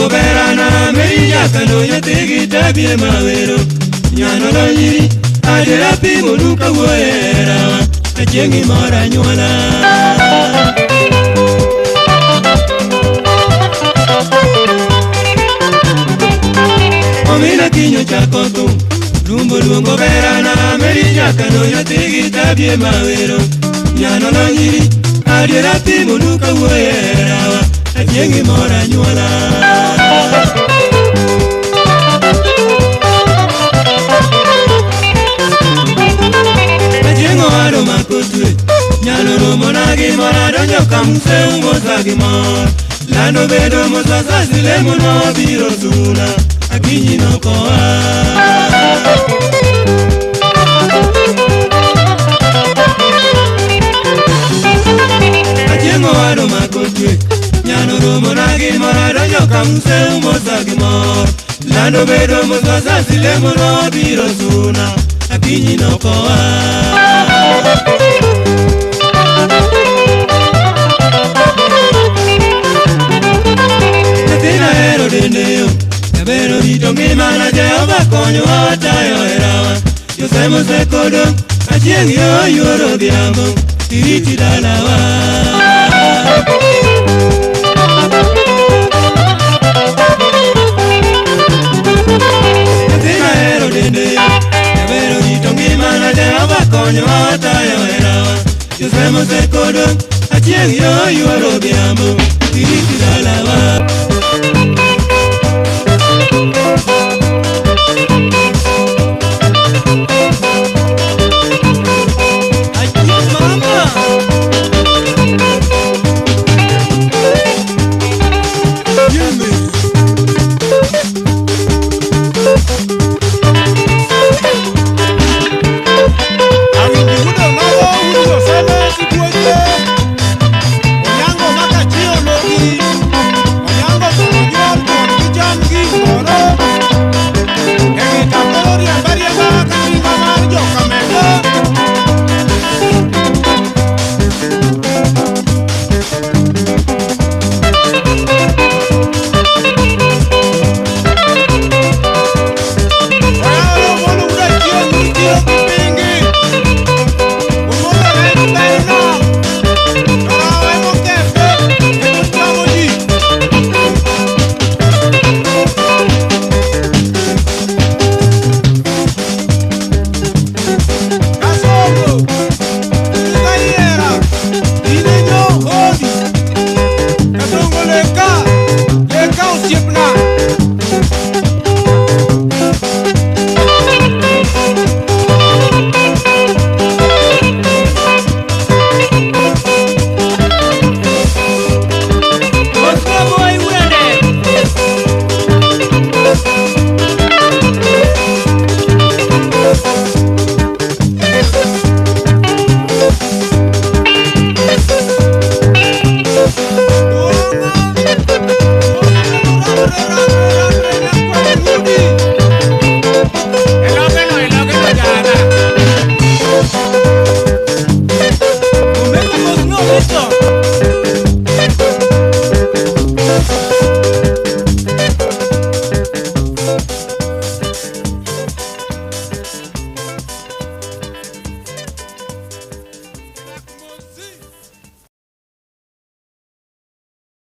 luongo berana meri jakano nyathigi tabie mawero nyano lonyiri adiera pimo duka wuoyerawa achieng'i mora nyuola omina kinyo chako thum lumbo luongo berana meri jakano nyathigi tabie mawero nyano lonyiri adiera pimo duka wuoyerawa achieng'i mora nyuola achieng'o wado makotwe nyalo romo nagi mora donjo kamse umosa gi mor lando bedo mosasasi lemo no biro suna akinyi nokowa achieng'o wado makotwe nyalo romo nagi mora donjo kamse umosa gi mor lando bedo mosasasi lemo no biro suna akinyi nokowa nyathina hero dendeyo jabero rito ngimana Jehova konyowa tayo herawa josemo kodong' achieng' yo yuoro odhiambo iriti dalawa nyathina hero dendeyo jabero rito ngimana Jehova konyowa tayo herawa josemo kodong' achieng' yo yuoro odhiambo